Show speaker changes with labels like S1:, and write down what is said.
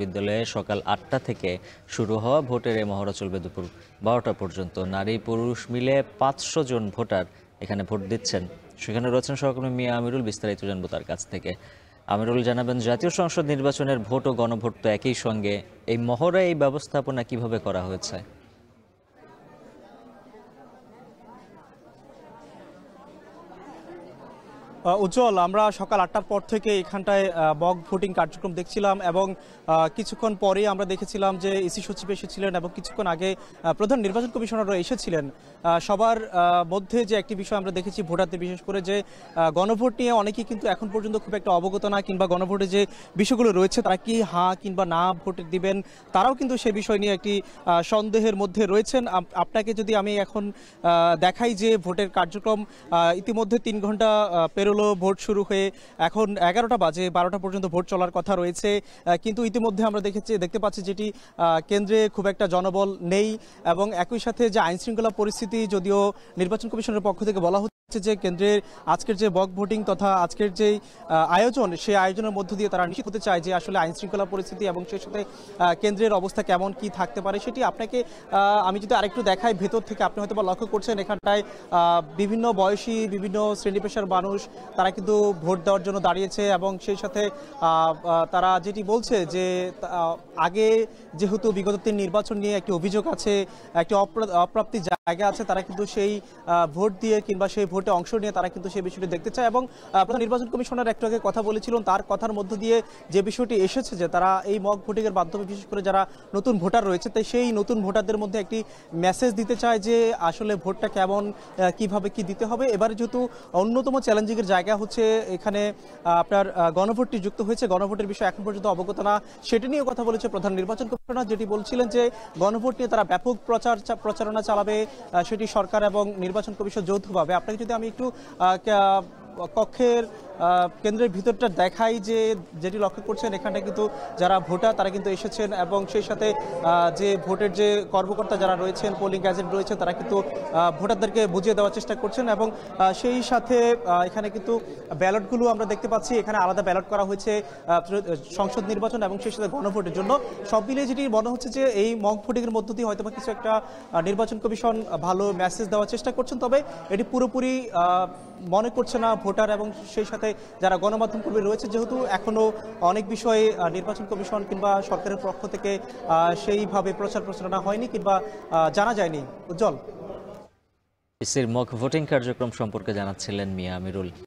S1: বিদ্যালয়ে সকাল ৮টা থেকে শুরু হওয়া ভোটের এই মহড়া চলবে দুপুর ১২টা পর্যন্ত। নারী পুরুষ মিলে ৫০০ জন ভোটার এখানে ভোট দিচ্ছেন। সেখানে রয়েছেন সহকর্মী মিয়া আমিরুল। বিস্তারিত জানবো তার কাছ থেকে। আমিরুল, জানাবেন জাতীয় সংসদ নির্বাচনের ভোট ও গণভোট তো একই সঙ্গে, এই মহড়া এই ব্যবস্থাপনা কিভাবে করা হয়েছে?
S2: উজ্জ্বল, আমরা সকাল ৮টার পর থেকে এখানটায় মক ভোটিং কার্যক্রম দেখছিলাম এবং কিছুক্ষণ পরেই আমরা দেখেছিলাম যে ইসি সচিব এসেছিলেন এবং কিছুক্ষণ আগে প্রধান নির্বাচন কমিশনারও এসেছিলেন। সবার মধ্যে যে একটি বিষয় আমরা দেখেছি ভোটারদের, বিশেষ করে যে গণভোট নিয়ে অনেকেই কিন্তু এখন পর্যন্ত খুব একটা অবগত না, কিংবা গণভোটে যে বিষয়গুলো রয়েছে তারা কি হ্যাঁ কিংবা না ভোট দিবেন, তারাও কিন্তু সে বিষয় নিয়ে একটি সন্দেহের মধ্যে রয়েছেন। আপনাকে যদি আমি এখন দেখাই যে ভোটের কার্যক্রম ইতিমধ্যে ৩ ঘন্টা পেরোলো ভোট শুরু হয়ে, এখন 11টা বাজে, 12টা পর্যন্ত ভোট চলার কথা রয়েছে। কিন্তু ইতিমধ্যে আমরা দেখতে পাচ্ছি যেটি কেন্দ্রে খুব একটা জনবল নেই এবং একই সাথে যে আইনশৃঙ্খলা পরিস্থিতি, যদিও নির্বাচন কমিশনের পক্ষ থেকে বলা হচ্ছে যে কেন্দ্রের আজকের যে মক ভোটিং তথা আজকের যে আয়োজন, সেই আয়োজনের মধ্য দিয়ে তারা নিশ্চিত হতে চায় যে আসলে আইনশৃঙ্খলা পরিস্থিতি এবং সেই সাথে কেন্দ্রের অবস্থা কেমন কি থাকতে পারে সেটি আপনাকে আমি যদি আরেকটু দেখাই ভেতর থেকে, আপনি হয়তো লক্ষ্য করছেন এখানটায় বিভিন্ন বয়সী বিভিন্ন শ্রেণী পেশার মানুষ তারা কিন্তু ভোট দেওয়ার জন্য দাঁড়িয়েছে এবং সেই সাথে তারা যেটি বলছে যে আগে যেহেতু বিগত ৩ নির্বাচন নিয়ে একটি অভিযোগ আছে, একটি অপ্রাপ্তির জায়গা আছে, তারা কিন্তু সেই ভোট দিয়ে কিংবা সেই ভোটে অংশ নিয়ে তারা কিন্তু সেই বিষয়টি দেখতে চায়। এবং প্রধান নির্বাচন কমিশনার একটু আগে কথা বলেছিলেন, তার কথার মধ্য দিয়ে যে বিষয়টি এসেছে যে তারা এই মক ভোটিং এর মাধ্যমে বিশেষ করে যারা নতুন ভোটার রয়েছে, তাই সেই নতুন ভোটারদের মধ্যে একটি মেসেজ দিতে চায় যে আসলে ভোটটা কেমন, কিভাবে কি দিতে হবে। এবারে যেহেতু অন্যতম চ্যালেঞ্জিং এর জায়গা হচ্ছে এখানে আপনার গণভোটটি যুক্ত হয়েছে, গণভোটের বিষয় এখন পর্যন্ত অবগত না, সেটি নিয়ে কথা বলেছে প্রধান নির্বাচন কমিশনার, যেটি বলছিলেন যে গণভোট নিয়ে তারা ব্যাপক প্রচারণা চালাবে, সেটি সরকার এবং নির্বাচন কমিশন যৌথভাবে। আপনাকে যদি আমি একটু কক্ষের কেন্দ্রের ভিতরটা দেখাই, যে যেটি লক্ষ্য করছেন এখানটা কিন্তু যারা ভোটার তারা কিন্তু এসেছেন এবং সেই সাথে যে ভোটের যে কর্মকর্তা যারা রয়েছেন, পোলিং এজেন্ট রয়েছে, তারা কিন্তু ভোটারদেরকে বুঝিয়ে দেওয়ার চেষ্টা করছেন এবং সেই সাথে এখানে কিন্তু ব্যালটগুলো আমরা দেখতে পাচ্ছি, এখানে আলাদা ব্যালট করা হয়েছে সংসদ নির্বাচন এবং সেই সাথে গণভোটের জন্য। সব মিলিয়ে যেটি মনে হচ্ছে যে এই মক ভোটিং এর মধ্য দিয়ে হয়তো কিছু একটা নির্বাচন কমিশন ভালো মেসেজ দেওয়ার চেষ্টা করছেন, তবে এটি পুরোপুরি মনে করছে না ভোটার এবং সেই সাথে যারা গণমাধ্যম কর্মী রয়েছে, যেহেতু এখনো অনেক বিষয়ে নির্বাচন কমিশন কিংবা সরকারের পক্ষ থেকে সেইভাবে প্রচারণা হয়নি কিংবা জানা যায়নি। উজ্জ্বল,
S1: ইসির মক ভোটিং কার্যক্রম সম্পর্কে জানাচ্ছিলেন মিয়া আমিরুল।